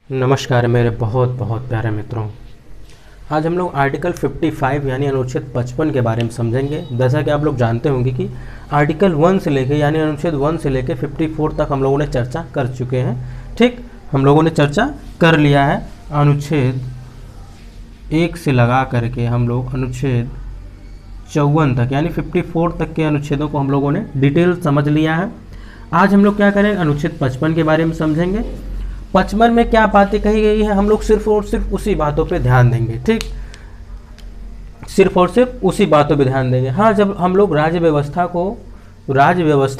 नमस्कार मेरे बहुत बहुत प्यारे मित्रों। आज हम लोग आर्टिकल 55 यानी अनुच्छेद 55 के बारे में समझेंगे। जैसा कि आप लोग जानते होंगे कि आर्टिकल 1 से लेके यानी अनुच्छेद 1 से लेके 54 तक हम लोगों ने चर्चा कर चुके हैं। ठीक, हम लोगों ने चर्चा कर लिया है। अनुच्छेद 1 से लगा करके हम लोग अनुच्छेद 54 तक यानी 54 तक के अनुच्छेदों को हम लोगों ने डिटेल समझ लिया है। आज हम लोग क्या करेंगे, अनुच्छेद 55 के बारे में समझेंगे। 55 में क्या बातें कही गई है हम लोग सिर्फ और सिर्फ उसी बातों पे ध्यान देंगे। ठीक, सिर्फ और सिर्फ उसी बातों पे ध्यान देंगे। हाँ, जब हम लोग राज्य व्यवस्था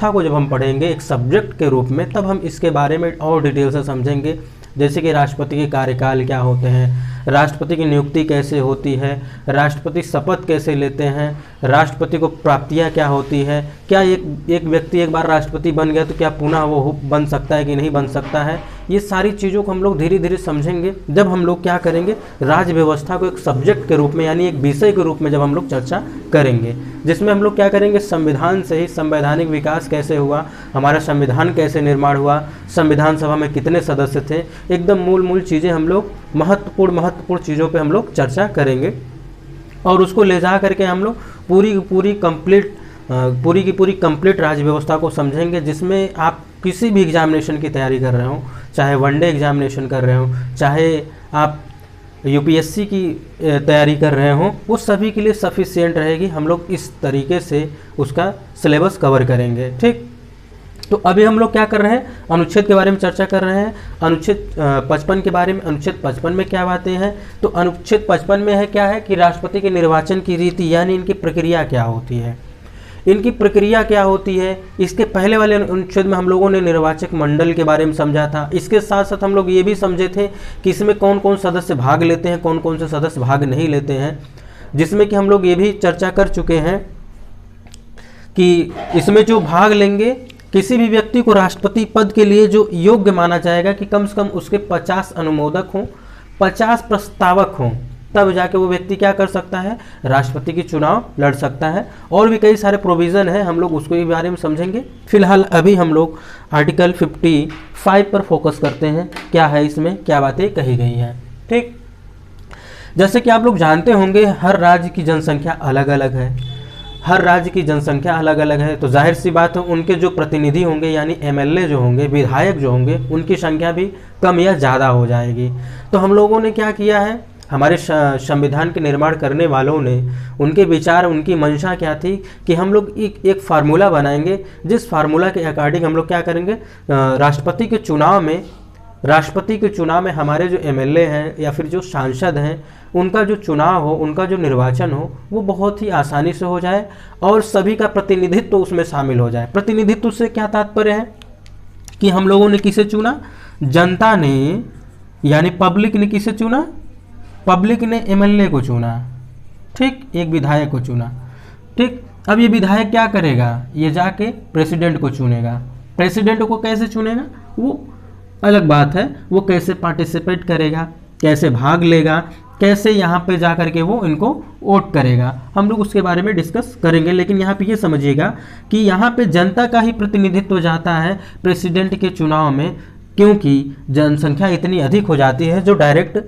को जब हम पढ़ेंगे एक सब्जेक्ट के रूप में, तब हम इसके बारे में और डिटेल से समझेंगे। जैसे कि राष्ट्रपति के कार्यकाल क्या होते हैं, राष्ट्रपति की नियुक्ति कैसे होती है, राष्ट्रपति शपथ कैसे लेते हैं, राष्ट्रपति को प्राप्तियां क्या होती है, क्या एक व्यक्ति एक बार राष्ट्रपति बन गया तो क्या पुनः वो बन सकता है कि नहीं बन सकता है। ये सारी चीज़ों को हम लोग धीरे धीरे समझेंगे जब हम लोग क्या करेंगे, राज्य व्यवस्था को एक सब्जेक्ट के रूप में यानी एक विषय के रूप में जब हम लोग चर्चा करेंगे, जिसमें हम लोग क्या करेंगे, संविधान से ही संवैधानिक विकास कैसे हुआ, हमारा संविधान कैसे निर्माण हुआ, संविधान सभा में कितने सदस्य थे, एकदम मूल चीज़ें हम लोग महत्वपूर्ण चीज़ों पे हम लोग चर्चा करेंगे। और उसको ले जा करके हम लोग पूरी की पूरी कंप्लीट राज्य व्यवस्था को समझेंगे, जिसमें आप किसी भी एग्जामिनेशन की तैयारी कर रहे हो, चाहे वनडे एग्जामिनेशन कर रहे हो, चाहे आप यूपीएससी की तैयारी कर रहे हो, वो सभी के लिए सफिशिएंट रहेगी। हम लोग इस तरीके से उसका सिलेबस कवर करेंगे। ठीक, तो अभी हम लोग क्या कर रहे हैं, अनुच्छेद के बारे में चर्चा कर रहे हैं। अनुच्छेद 55 के बारे में, अनुच्छेद 55 में क्या बातें हैं, तो अनुच्छेद 55 में है क्या है कि राष्ट्रपति के निर्वाचन की रीति यानी इनकी प्रक्रिया क्या होती है, इनकी प्रक्रिया क्या होती है। इसके पहले वाले अनुच्छेद में हम लोगों ने निर्वाचक मंडल के बारे में समझा था। इसके साथ साथ हम लोग ये भी समझे थे कि इसमें कौन कौन सदस्य भाग लेते हैं, कौन कौन से सदस्य भाग नहीं लेते हैं, जिसमें कि हम लोग ये भी चर्चा कर चुके हैं कि इसमें जो भाग लेंगे, किसी भी व्यक्ति को राष्ट्रपति पद के लिए जो योग्य माना जाएगा कि कम से कम उसके 50 अनुमोदक हों, 50 प्रस्तावक हों, तब जाके वो व्यक्ति क्या कर सकता है, राष्ट्रपति की चुनाव लड़ सकता है। और भी कई सारे प्रोविज़न हैं, हम लोग उसको भी बारे में समझेंगे। फिलहाल अभी हम लोग आर्टिकल 55 पर फोकस करते हैं, क्या है इसमें, क्या बातें कही गई हैं। ठीक, जैसे कि आप लोग जानते होंगे हर राज्य की जनसंख्या अलग अलग है, हर राज्य की जनसंख्या अलग अलग है, तो जाहिर सी बात है उनके जो प्रतिनिधि होंगे यानी एमएलए जो होंगे, विधायक जो होंगे, उनकी संख्या भी कम या ज़्यादा हो जाएगी। तो हम लोगों ने क्या किया है, हमारे संविधान के निर्माण करने वालों ने, उनके विचार, उनकी मंशा क्या थी कि हम लोग एक फार्मूला बनाएंगे, जिस फार्मूला के अकॉर्डिंग हम लोग क्या करेंगे, राष्ट्रपति के चुनाव में हमारे जो एमएलए हैं या फिर जो सांसद हैं, उनका जो चुनाव हो, उनका जो निर्वाचन हो, वो बहुत ही आसानी से हो जाए और सभी का प्रतिनिधित्व तो उसमें शामिल हो जाए। प्रतिनिधित्व से क्या तात्पर्य है कि हम लोगों ने किसे चुना, जनता ने यानी पब्लिक ने किसे चुना, पब्लिक ने एमएलए को चुना। ठीक, एक विधायक को चुना। ठीक, अब ये विधायक क्या करेगा, ये जाके प्रेसिडेंट को चुनेगा। प्रेसिडेंट को कैसे चुनेगा वो अलग बात है, वो कैसे पार्टिसिपेट करेगा, कैसे भाग लेगा, कैसे यहाँ पे जा करके वो इनको वोट करेगा, हम लोग उसके बारे में डिस्कस करेंगे। लेकिन यहाँ पे ये समझिएगा कि यहाँ पे जनता का ही प्रतिनिधित्व जाता है प्रेसिडेंट के चुनाव में, क्योंकि जनसंख्या इतनी अधिक हो जाती है जो डायरेक्ट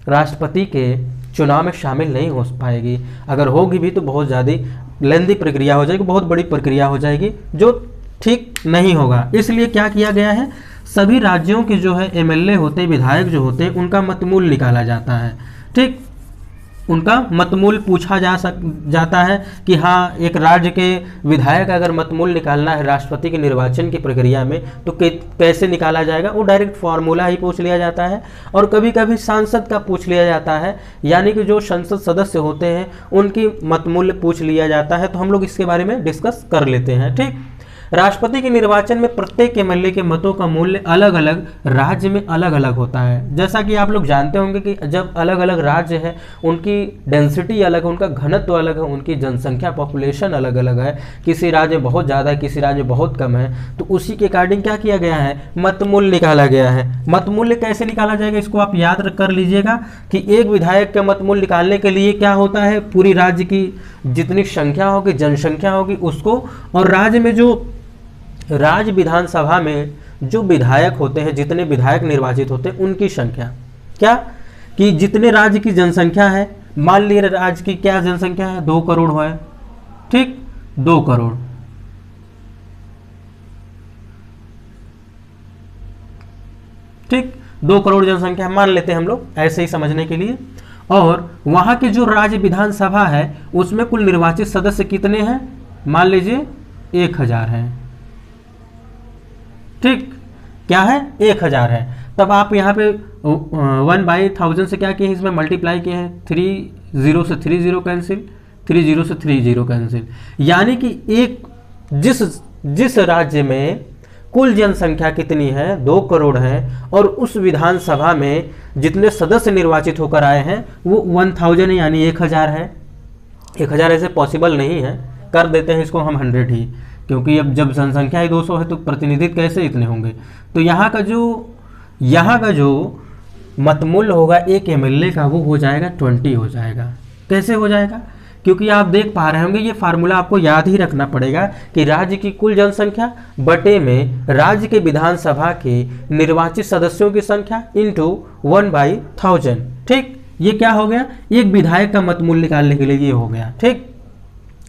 राष्ट्रपति के चुनाव में शामिल नहीं हो पाएगी। अगर होगी भी तो बहुत ज़्यादा लेंदी प्रक्रिया हो जाएगी, बहुत बड़ी प्रक्रिया हो जाएगी, जो ठीक नहीं होगा। इसलिए क्या किया गया है, सभी राज्यों के जो है एमएलए होते, विधायक जो होते हैं, उनका मतमूल निकाला जाता है। ठीक, उनका मतमूल पूछा जाता है कि हाँ, एक राज्य के विधायक अगर मतमूल निकालना है राष्ट्रपति के निर्वाचन की प्रक्रिया में तो कैसे निकाला जाएगा, वो डायरेक्ट फार्मूला ही पूछ लिया जाता है। और कभी कभी सांसद का पूछ लिया जाता है, यानी कि जो संसद सदस्य होते हैं उनकी मतमूल्य पूछ लिया जाता है। तो हम लोग इसके बारे में डिस्कस कर लेते हैं। ठीक, राष्ट्रपति के निर्वाचन में प्रत्येक एमएलए के मतों का मूल्य अलग अलग राज्य में अलग अलग होता है। जैसा कि आप लोग जानते होंगे कि जब अलग अलग राज्य है, उनकी डेंसिटी अलग है, उनका घनत्व अलग है, उनकी जनसंख्या पॉपुलेशन अलग अलग है, किसी राज्य में बहुत ज़्यादा है, किसी राज्य में बहुत कम है, तो उसी के अकॉर्डिंग क्या किया गया है, मतमूल्य निकाला गया है। मतमूल्य कैसे निकाला जाएगा, इसको आप याद कर लीजिएगा कि एक विधायक का मतमूल्य निकालने के लिए क्या होता है, पूरी राज्य की जितनी संख्या होगी, जनसंख्या होगी उसको, और राज्य में जो राज्य विधानसभा में जो विधायक होते हैं, जितने विधायक निर्वाचित होते हैं उनकी संख्या। क्या कि जितने राज्य की जनसंख्या है, मान लीजिए राज्य की क्या जनसंख्या है, 2 करोड़ है, ठीक, 2 करोड़, ठीक, 2 करोड़ जनसंख्या मान लेते हैं हम लोग ऐसे ही समझने के लिए। और वहां की जो राज्य विधानसभा है उसमें कुल निर्वाचित सदस्य कितने हैं, मान लीजिए 1000 है, ठीक, क्या है 1000 है। तब आप यहाँ पे 1/1000 से क्या किए हैं, इसमें मल्टीप्लाई किए हैं, 30 से 30 कैंसिल, 30 से 30 कैंसिल, यानी कि एक जिस राज्य में कुल जनसंख्या कितनी है, 2 करोड़ है, और उस विधानसभा में जितने सदस्य निर्वाचित होकर आए हैं वो 1000 यानी 1000 है। 1000 ऐसे पॉसिबल नहीं है, कर देते हैं इसको हम 100 ही, क्योंकि अब जब जनसंख्या ही 200 है तो प्रतिनिधित्व कैसे इतने होंगे। तो यहाँ का जो मतमूल्य होगा एक MLA का, वो हो जाएगा 20 हो जाएगा। कैसे हो जाएगा, क्योंकि आप देख पा रहे होंगे ये फार्मूला आपको याद ही रखना पड़ेगा कि राज्य की कुल जनसंख्या बटे में राज्य के विधानसभा के निर्वाचित सदस्यों की संख्या इंटू 1/1000, ठीक। ये क्या हो गया, एक विधायक का मतमूल्य निकालने के लिए ये हो गया, ठीक।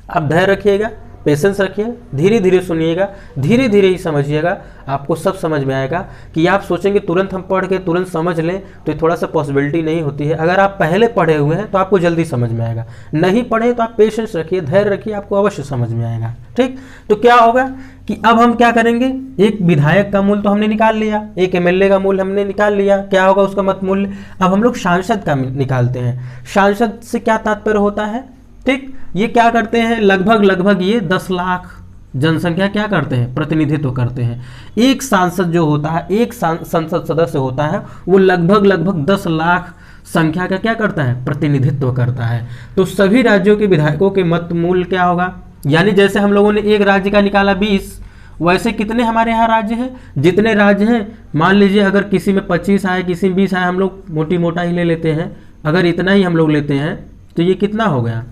आप धैर्य रखिएगा, पेशेंस रखिए, धीरे धीरे सुनिएगा, धीरे धीरे ही समझिएगा, आपको सब समझ में आएगा। कि आप सोचेंगे तुरंत हम पढ़ के तुरंत समझ लें तो ये थोड़ा सा पॉसिबिलिटी नहीं होती है। अगर आप पहले पढ़े हुए हैं तो आपको जल्दी समझ में आएगा, नहीं पढ़े तो आप पेशेंस रखिए, धैर्य रखिए, आपको अवश्य समझ में आएगा, ठीक। तो क्या होगा कि अब हम क्या करेंगे, एक विधायक का मूल्य तो हमने निकाल लिया, एक MLA का मूल्य हमने निकाल लिया, क्या होगा उसका मत मूल्य। अब हम लोग सांसद का निकालते हैं। सांसद से क्या तात्पर्य होता है, ठीक। ये क्या करते हैं, लगभग ये 10 लाख जनसंख्या क्या करते हैं, प्रतिनिधित्व करते हैं। एक सांसद जो होता है, एक संसद सदस्य होता है, वो लगभग 10 लाख संख्या का क्या करता है, प्रतिनिधित्व करता है। तो सभी राज्यों के विधायकों के मत मूल्य क्या होगा, यानी जैसे हम लोगों ने एक राज्य का निकाला 20, वैसे कितने हमारे यहाँ राज्य हैं, जितने राज्य हैं मान लीजिए अगर किसी में 25 आए, किसी में 20 आए, हम लोग मोटा ही ले लेते हैं, अगर इतना ही हम लोग लेते हैं तो ये कितना हो गया,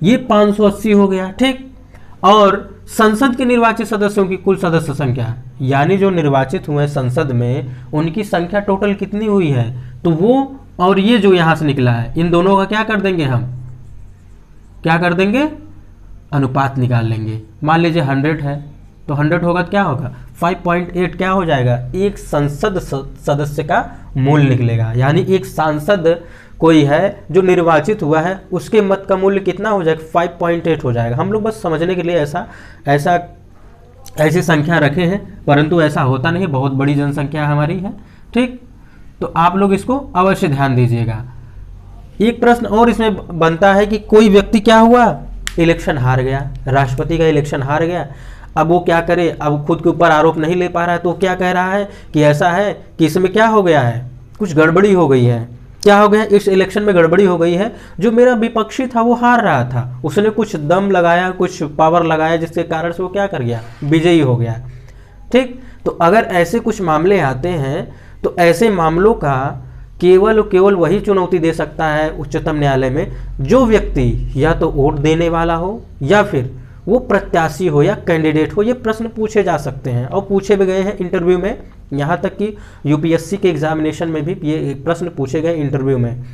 ये 580 हो गया, ठीक। और संसद के निर्वाचित सदस्यों की कुल सदस्य संख्या, यानी जो निर्वाचित हुए संसद में उनकी संख्या टोटल कितनी हुई है, तो वो और ये जो यहां से निकला है, इन दोनों का क्या कर देंगे, हम क्या कर देंगे, अनुपात निकाल लेंगे। मान लीजिए 100 है तो 100 होगा तो क्या होगा, 5.8 क्या हो जाएगा, एक संसद सदस्य का मूल्य निकलेगा। यानी एक सांसद कोई है जो निर्वाचित हुआ है, उसके मत का मूल्य कितना हो जाएगा, 5.8 हो जाएगा। हम लोग बस समझने के लिए ऐसी संख्या रखे हैं, परंतु ऐसा होता नहीं, बहुत बड़ी जनसंख्या हमारी है, ठीक। तो आप लोग इसको अवश्य ध्यान दीजिएगा। एक प्रश्न और इसमें बनता है कि कोई व्यक्ति क्या हुआ, इलेक्शन हार गया, राष्ट्रपति का इलेक्शन हार गया। अब वो क्या करे, अब खुद के ऊपर आरोप नहीं ले पा रहा है, तो क्या कह रहा है कि ऐसा है कि इसमें क्या हो गया है, कुछ गड़बड़ी हो गई है। क्या हो गया, इस इलेक्शन में गड़बड़ी हो गई है, जो मेरा विपक्षी था वो हार रहा था, उसने कुछ दम लगाया, कुछ पावर लगाया, जिसके कारण से वो क्या कर गया, विजयी हो गया, ठीक। तो अगर ऐसे कुछ मामले आते हैं तो ऐसे मामलों का केवल वही चुनौती दे सकता है उच्चतम न्यायालय में जो व्यक्ति या तो वोट देने वाला हो या फिर वो प्रत्याशी हो या कैंडिडेट हो। ये प्रश्न पूछे जा सकते हैं और पूछे भी गए हैं इंटरव्यू में, यहाँ तक कि यूपीएससी के एग्जामिनेशन में भी ये प्रश्न पूछे गए इंटरव्यू में,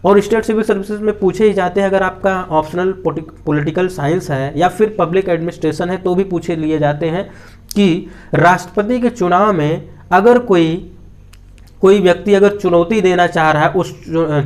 और स्टेट सिविल सर्विसेज में पूछे ही जाते हैं। अगर आपका ऑप्शनल पॉलिटिकल साइंस है या फिर पब्लिक एडमिनिस्ट्रेशन है तो भी पूछे लिए जाते हैं कि राष्ट्रपति के चुनाव में अगर कोई व्यक्ति अगर चुनौती देना चाह रहा है उस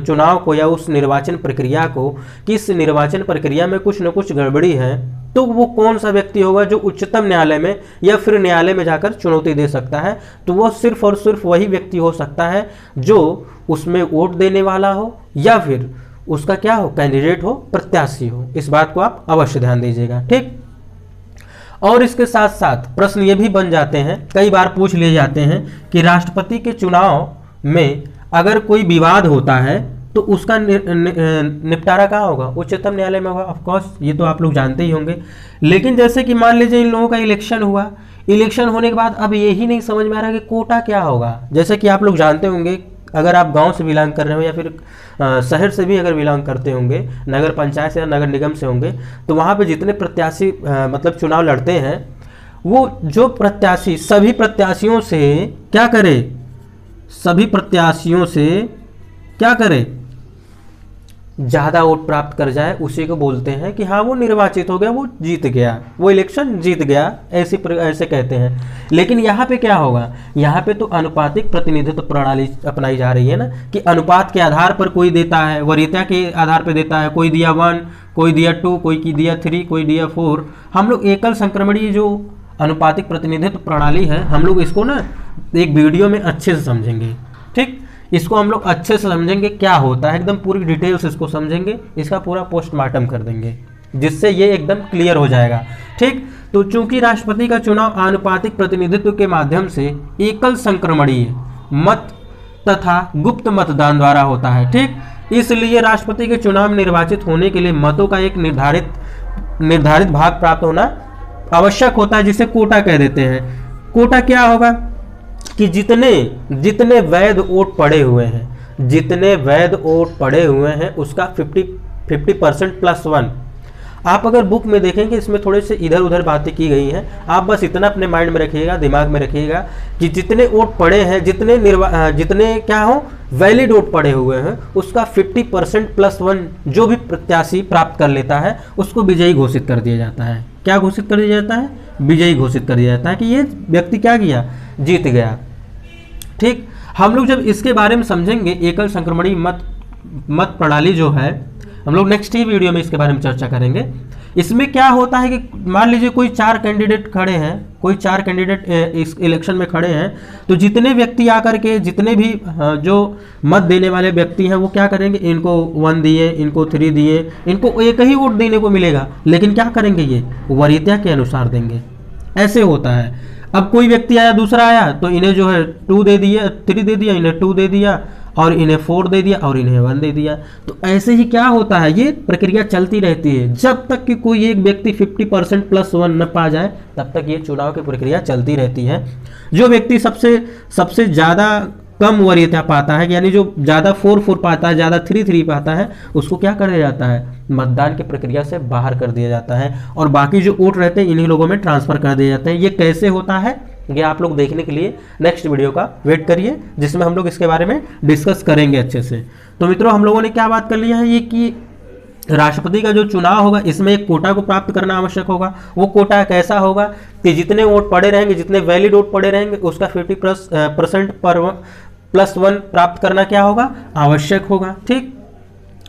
चुनाव को या उस निर्वाचन प्रक्रिया को, कि इस निर्वाचन प्रक्रिया में कुछ न कुछ गड़बड़ी है, तो वो कौन सा व्यक्ति होगा जो उच्चतम न्यायालय में या फिर न्यायालय में जाकर चुनौती दे सकता है। तो वो सिर्फ और सिर्फ वही व्यक्ति हो सकता है जो उसमें वोट देने वाला हो या फिर उसका क्या हो, कैंडिडेट हो, प्रत्याशी हो। इस बात को आप अवश्य ध्यान दीजिएगा, ठीक। और इसके साथ साथ प्रश्न ये भी बन जाते हैं, कई बार पूछ लिए जाते हैं कि राष्ट्रपति के चुनाव में अगर कोई विवाद होता है तो उसका निपटारा कहाँ होगा, उच्चतम न्यायालय में होगा। ऑफ कोर्स ये तो आप लोग जानते ही होंगे। लेकिन जैसे कि मान लीजिए इन लोगों का इलेक्शन हुआ, इलेक्शन होने के बाद अब यही नहीं समझ में आ रहा कि कोटा क्या होगा। जैसे कि आप लोग जानते होंगे, अगर आप गांव से बिलोंग कर रहे हो या फिर शहर से भी अगर बिलोंग करते होंगे, नगर पंचायत से या नगर निगम से होंगे, तो वहाँ पे जितने प्रत्याशी मतलब चुनाव लड़ते हैं वो जो प्रत्याशी सभी प्रत्याशियों से क्या करे, सभी प्रत्याशियों से क्या करे, ज़्यादा वोट प्राप्त कर जाए, उसी को बोलते हैं कि हाँ वो निर्वाचित हो गया, वो जीत गया, वो इलेक्शन जीत गया, ऐसे कहते हैं। लेकिन यहाँ पे क्या होगा, यहाँ पे तो अनुपातिक प्रतिनिधित्व प्रणाली अपनाई जा रही है ना, कि अनुपात के आधार पर कोई देता है, वरीयता के आधार पर देता है, कोई दिया 1, कोई दिया 2, कोई की दिया 3, कोई दिया 4। हम लोग एकल संक्रमणीय जो अनुपातिक प्रतिनिधित्व प्रणाली है, हम लोग इसको ना एक वीडियो में अच्छे से समझेंगे। ठीक, इसको हम लोग अच्छे से समझेंगे क्या होता है, एकदम पूरी डिटेल्स इसको समझेंगे, इसका पूरा पोस्टमार्टम कर देंगे, जिससे ये एकदम क्लियर हो जाएगा। ठीक, तो चूंकि राष्ट्रपति का चुनाव आनुपातिक प्रतिनिधित्व के माध्यम से एकल संक्रमणीय मत तथा गुप्त मतदान द्वारा होता है। ठीक, इसलिए राष्ट्रपति के चुनाव में निर्वाचित होने के लिए मतों का एक निर्धारित भाग प्राप्त होना आवश्यक होता है, जिसे कोटा कह देते हैं। कोटा क्या होगा कि जितने वैध वोट पड़े हुए हैं, जितने वैध वोट पड़े हुए हैं उसका 50% +1। आप अगर बुक में देखेंगे इसमें थोड़े से इधर उधर बातें की गई हैं, आप बस इतना अपने माइंड में रखिएगा, दिमाग में रखिएगा कि जितने वोट पड़े हैं, जितने क्या हो वैलिड वोट पड़े हुए हैं, उसका 50% +1 जो भी प्रत्याशी प्राप्त कर लेता है उसको विजयी घोषित कर दिया जाता है। क्या घोषित कर दिया जाता है? विजयी घोषित कर दिया जाता है कि ये व्यक्ति क्या किया, जीत गया। ठीक, हम लोग जब इसके बारे में समझेंगे, एकल संक्रमणीय मत प्रणाली जो है, हम लोग नेक्स्ट ही वीडियो में इसके बारे में चर्चा करेंगे। इसमें क्या होता है कि मान लीजिए कोई 4 कैंडिडेट खड़े हैं, कोई 4 कैंडिडेट इस इलेक्शन में खड़े हैं, तो जितने व्यक्ति आकर के, जितने भी जो मत देने वाले व्यक्ति हैं वो क्या करेंगे, इनको 1 दिए, इनको 3 दिए, इनको एक ही वोट देने को मिलेगा, लेकिन क्या करेंगे, ये वरीयता के अनुसार देंगे। ऐसे होता है। अब कोई व्यक्ति आया, दूसरा आया, तो इन्हें जो है 2 दे दिया, 3 दे दिया, इन्हें 2 दे दिया, और इन्हें 4 दे दिया, और इन्हें 1 दे दिया। तो ऐसे ही क्या होता है, ये प्रक्रिया चलती रहती है जब तक कि कोई एक व्यक्ति 50% +1 न पा जाए, तब तक ये चुनाव की प्रक्रिया चलती रहती है। जो व्यक्ति सबसे ज़्यादा कम वरीयता पाता है, यानी जो ज़्यादा 4 पाता है, ज़्यादा 3 पाता है, उसको क्या कर दिया जाता है, मतदान की प्रक्रिया से बाहर कर दिया जाता है, और बाकी जो वोट रहते हैं इन्हीं लोगों में ट्रांसफर कर दिए जाते हैं। ये कैसे होता है, ये आप लोग देखने के लिए नेक्स्ट वीडियो का वेट करिए, जिसमें हम लोग इसके बारे में डिस्कस करेंगे अच्छे से। तो मित्रों, हम लोगों ने क्या बात कर लिया है, ये कि राष्ट्रपति का जो चुनाव होगा इसमें एक कोटा को प्राप्त करना आवश्यक होगा। वो कोटा कैसा होगा कि जितने वोट पड़े रहेंगे, जितने वैलिड वोट पड़े रहेंगे, उसका 50% +1 प्राप्त करना क्या होगा, आवश्यक होगा। ठीक,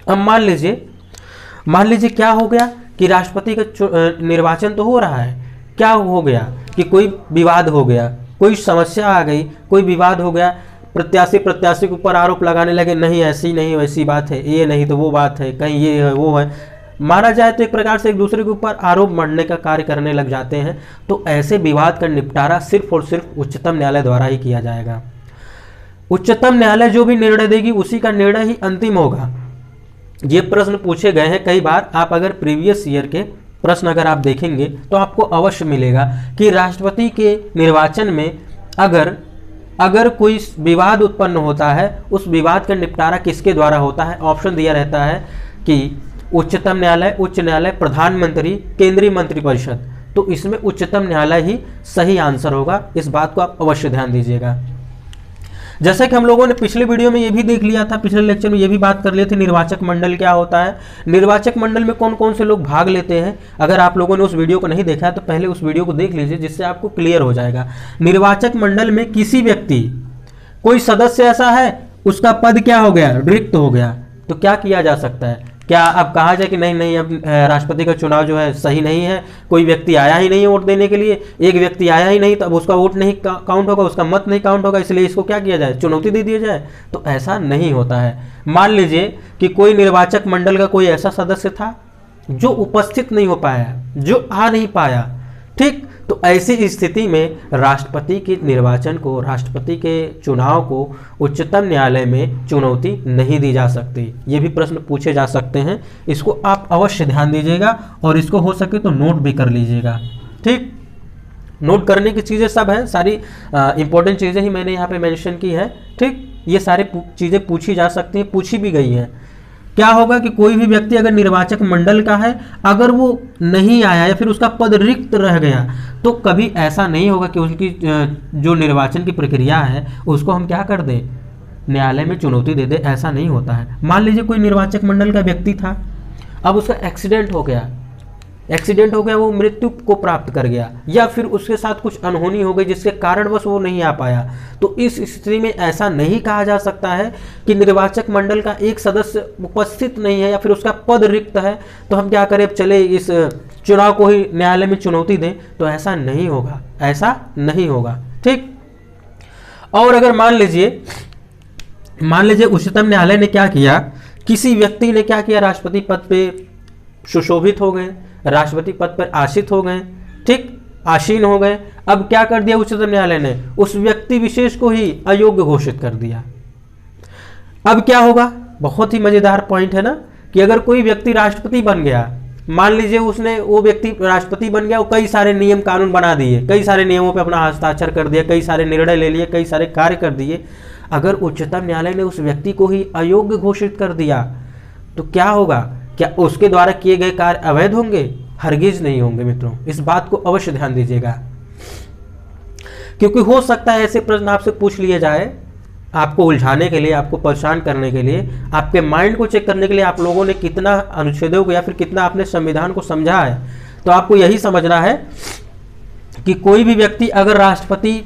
अब मान लीजिए क्या हो गया कि राष्ट्रपति का निर्वाचन तो हो रहा है, क्या हो गया कि कोई विवाद हो गया, कोई समस्या आ गई, कोई विवाद हो गया, प्रत्याशी के ऊपर आरोप लगाने लगे, नहीं ऐसी नहीं वैसी बात है, ये नहीं तो वो बात है, कहीं ये है वो है, माना जाए तो एक प्रकार से एक दूसरे के ऊपर आरोप मढ़ने का कार्य करने लग जाते हैं। तो ऐसे विवाद का निपटारा सिर्फ और सिर्फ उच्चतम न्यायालय द्वारा ही किया जाएगा। उच्चतम न्यायालय जो भी निर्णय देगी उसी का निर्णय ही अंतिम होगा। ये प्रश्न पूछे गए हैं कई बार, आप अगर प्रीवियस ईयर के प्रश्न अगर आप देखेंगे तो आपको अवश्य मिलेगा कि राष्ट्रपति के निर्वाचन में अगर कोई विवाद उत्पन्न होता है, उस विवाद का निपटारा किसके द्वारा होता है। ऑप्शन दिया रहता है कि उच्चतम न्यायालय, उच्च न्यायालय, प्रधानमंत्री, केंद्रीय मंत्रिपरिषद। तो इसमें उच्चतम न्यायालय ही सही आंसर होगा, इस बात को आप अवश्य ध्यान दीजिएगा। जैसे कि हम लोगों ने पिछले वीडियो में ये भी देख लिया था, पिछले लेक्चर में ये भी बात कर लिए थे, निर्वाचक मंडल क्या होता है, निर्वाचक मंडल में कौन कौन से लोग भाग लेते हैं। अगर आप लोगों ने उस वीडियो को नहीं देखा है तो पहले उस वीडियो को देख लीजिए, जिससे आपको क्लियर हो जाएगा। निर्वाचक मंडल में किसी व्यक्ति, कोई सदस्य ऐसा है उसका पद क्या हो गया, रिक्त हो गया, तो क्या किया जा सकता है, क्या अब कहा जाए कि नहीं अब राष्ट्रपति का चुनाव जो है सही नहीं है, कोई व्यक्ति आया ही नहीं है वोट देने के लिए, एक व्यक्ति आया ही नहीं, तो अब उसका वोट नहीं काउंट होगा, उसका मत नहीं काउंट होगा, इसलिए इसको क्या किया जाए, चुनौती दे दिया जाए। तो ऐसा नहीं होता है। मान लीजिए कि कोई निर्वाचक मंडल का कोई ऐसा सदस्य था जो उपस्थित नहीं हो पाया, जो आ नहीं पाया, ठीक, तो ऐसी स्थिति में राष्ट्रपति के निर्वाचन को, राष्ट्रपति के चुनाव को उच्चतम न्यायालय में चुनौती नहीं दी जा सकती। ये भी प्रश्न पूछे जा सकते हैं, इसको आप अवश्य ध्यान दीजिएगा और इसको हो सके तो नोट भी कर लीजिएगा। ठीक, नोट करने की चीज़ें सब हैं, सारी इंपॉर्टेंट चीज़ें ही मैंने यहाँ पे मेंशन की है। ठीक, ये सारी चीज़ें पूछी जा सकती हैं, पूछी भी गई हैं। क्या होगा कि कोई भी व्यक्ति अगर निर्वाचक मंडल का है, अगर वो नहीं आया या फिर उसका पद रिक्त रह गया, तो कभी ऐसा नहीं होगा कि उनकी जो निर्वाचन की प्रक्रिया है उसको हम क्या कर दें, न्यायालय में चुनौती दे दे। ऐसा नहीं होता है। मान लीजिए कोई निर्वाचक मंडल का व्यक्ति था, अब उसका एक्सीडेंट हो गया, वो मृत्यु को प्राप्त कर गया, या फिर उसके साथ कुछ अनहोनी हो गई जिसके कारणवश वो नहीं आ पाया, तो इस स्थिति में ऐसा नहीं कहा जा सकता है कि निर्वाचक मंडल का एक सदस्य उपस्थित नहीं है या फिर उसका पद रिक्त है तो हम क्या करें, चले इस चुनाव को ही न्यायालय में चुनौती दें। तो ऐसा नहीं होगा, ऐसा नहीं होगा। ठीक। और अगर मान लीजिए उच्चतम न्यायालय ने क्या किया, किसी व्यक्ति ने क्या किया, राष्ट्रपति पद पे सुशोभित हो गए, राष्ट्रपति पद पर आसीन हो गए, ठीक, आसीन हो गए। अब क्या कर दिया उच्चतम न्यायालय ने, उस व्यक्ति विशेष को ही अयोग्य घोषित कर दिया। अब क्या होगा, बहुत ही मजेदार पॉइंट है ना, कि अगर कोई व्यक्ति राष्ट्रपति बन गया, मान लीजिए वो व्यक्ति राष्ट्रपति बन गया, वो कई सारे नियम कानून बना दिए, कई सारे नियमों पे अपना हस्ताक्षर कर दिया, कई सारे निर्णय ले लिए, कई सारे कार्य कर दिए। अगर उच्चतम न्यायालय ने उस व्यक्ति को ही अयोग्य घोषित कर दिया तो क्या होगा, क्या उसके द्वारा किए गए कार्य अवैध होंगे? हरगिज नहीं होंगे मित्रों, इस बात को अवश्य ध्यान दीजिएगा, क्योंकि हो सकता है ऐसे प्रश्न आपसे पूछ लिए जाए, आपको उलझाने के लिए, आपको परेशान करने के लिए, आपके माइंड को चेक करने के लिए आप लोगों ने कितना अनुच्छेदों को या फिर कितना आपने संविधान को समझा है। तो आपको यही समझना है कि कोई भी व्यक्ति अगर राष्ट्रपति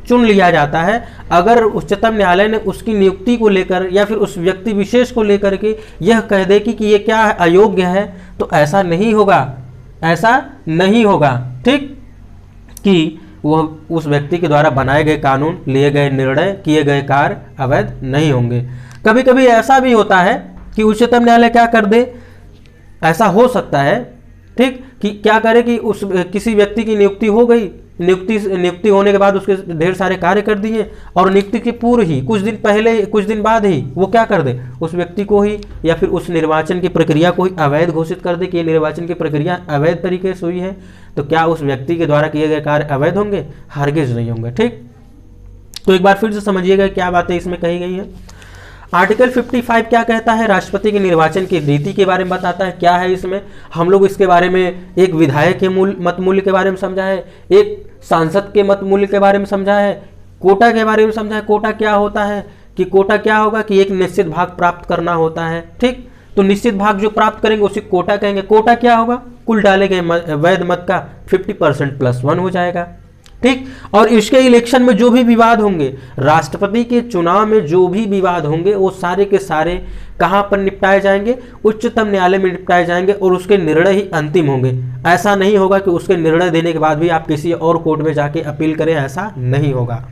चुन लिया जाता है, अगर उच्चतम न्यायालय ने उसकी नियुक्ति को लेकर या फिर उस व्यक्ति विशेष को लेकर के यह कह दे कि ये क्या है, अयोग्य है, तो ऐसा नहीं होगा, ऐसा नहीं होगा। ठीक, कि वह उस व्यक्ति के द्वारा बनाए गए कानून, लिए गए निर्णय, किए गए कार्य अवैध नहीं होंगे। कभी कभी ऐसा भी होता है कि उच्चतम न्यायालय क्या कर दे, ऐसा हो सकता है, ठीक, कि क्या करे कि उस किसी व्यक्ति की नियुक्ति हो गई, नियुक्ति होने के बाद उसके ढेर सारे कार्य कर दिए, और नियुक्ति के पूर्व ही कुछ दिन बाद ही वो क्या कर दे, उस व्यक्ति को ही या फिर उस निर्वाचन की प्रक्रिया को ही अवैध घोषित कर दे कि ये निर्वाचन की प्रक्रिया अवैध तरीके से हुई है। तो क्या उस व्यक्ति के द्वारा किए गए कार्य अवैध होंगे? हरगिज नहीं होंगे। ठीक, तो एक बार फिर से समझिएगा क्या बातें इसमें कही गई हैं। आर्टिकल 55 क्या कहता है, राष्ट्रपति के निर्वाचन की रीति के बारे में बताता है। क्या है इसमें, हम लोग इसके बारे में एक विधायक के मत मूल्य के बारे में समझा है, एक सांसद के मत मूल्य के बारे में समझा है, कोटा के बारे में समझा है। कोटा क्या होता है, कि कोटा क्या होगा कि एक निश्चित भाग प्राप्त करना होता है। ठीक, तो निश्चित भाग जो प्राप्त करेंगे उसी कोटा कहेंगे। कोटा क्या होगा, कुल डाले गए वैध मत का 50% + 1 हो जाएगा। ठीक, और इसके इलेक्शन में जो भी विवाद होंगे, राष्ट्रपति के चुनाव में जो भी विवाद होंगे, वो सारे के सारे कहां पर निपटाए जाएंगे, उच्चतम न्यायालय में निपटाए जाएंगे, और उसके निर्णय ही अंतिम होंगे। ऐसा नहीं होगा कि उसके निर्णय देने के बाद भी आप किसी और कोर्ट में जाके अपील करें, ऐसा नहीं होगा।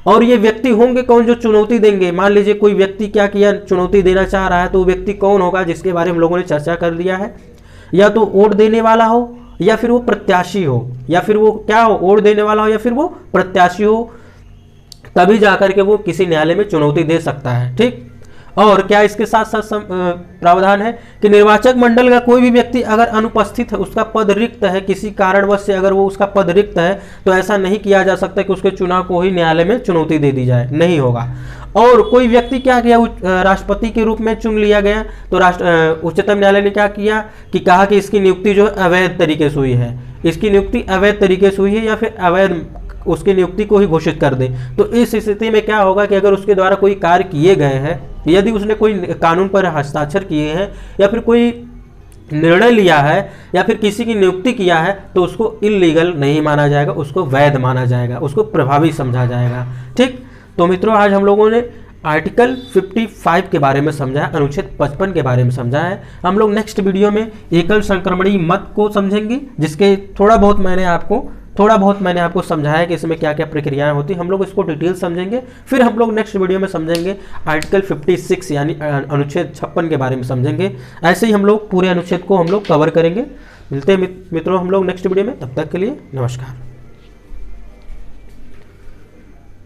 और ये व्यक्ति होंगे कौन जो चुनौती देंगे, मान लीजिए कोई व्यक्ति क्या किया, चुनौती देना चाह रहा है, तो वो व्यक्ति कौन होगा, जिसके बारे में हम लोगों ने चर्चा कर लिया है। या तो वोट देने वाला हो, या फिर वो प्रत्याशी हो, या फिर वो क्या हो, वोट देने वाला हो या फिर वो प्रत्याशी हो, तभी जाकर के वो किसी न्यायालय में चुनौती दे सकता है। ठीक, और क्या इसके साथ साथ प्रावधान है कि निर्वाचक मंडल का कोई भी व्यक्ति अगर अनुपस्थित है, उसका पद रिक्त है, किसी कारणवश से अगर वो उसका पद रिक्त है, तो ऐसा नहीं किया जा सकता कि उसके चुनाव को ही न्यायालय में चुनौती दे दी जाए, नहीं होगा। और कोई व्यक्ति क्या किया, राष्ट्रपति के रूप में चुन लिया गया, तो उच्चतम न्यायालय ने क्या किया कि कहा कि इसकी नियुक्ति जो अवैध तरीके से हुई है, इसकी नियुक्ति अवैध तरीके से हुई है, या फिर अवैध उसकी नियुक्ति को ही घोषित कर दे। तो इस स्थिति में क्या होगा कि अगर उसके द्वारा कोई कार्य किए गए हैं, यदि उसने कोई कानून पर हस्ताक्षर किए हैं, या फिर कोई निर्णय लिया है, या फिर किसी की नियुक्ति किया है, तो उसको इल्लीगल नहीं माना जाएगा, उसको वैध माना जाएगा, उसको प्रभावी समझा जाएगा। ठीक, तो मित्रों आज हम लोगों ने आर्टिकल 55 के बारे में समझा है, अनुच्छेद 55 के बारे में समझा है। हम लोग नेक्स्ट वीडियो में एकल संक्रमणीय मत को समझेंगे, जिसके थोड़ा बहुत मैंने आपको समझाया कि इसमें क्या क्या प्रक्रियाएं होती हैं। हम लोग इसको डिटेल समझेंगे, फिर हम लोग नेक्स्ट वीडियो में समझेंगे आर्टिकल 56 यानी अनुच्छेद 56 के बारे में समझेंगे। ऐसे ही हम लोग पूरे अनुच्छेद को हम लोग कवर करेंगे। मिलते हैं मित्रों हम लोग नेक्स्ट वीडियो में, तब तक के लिए नमस्कार।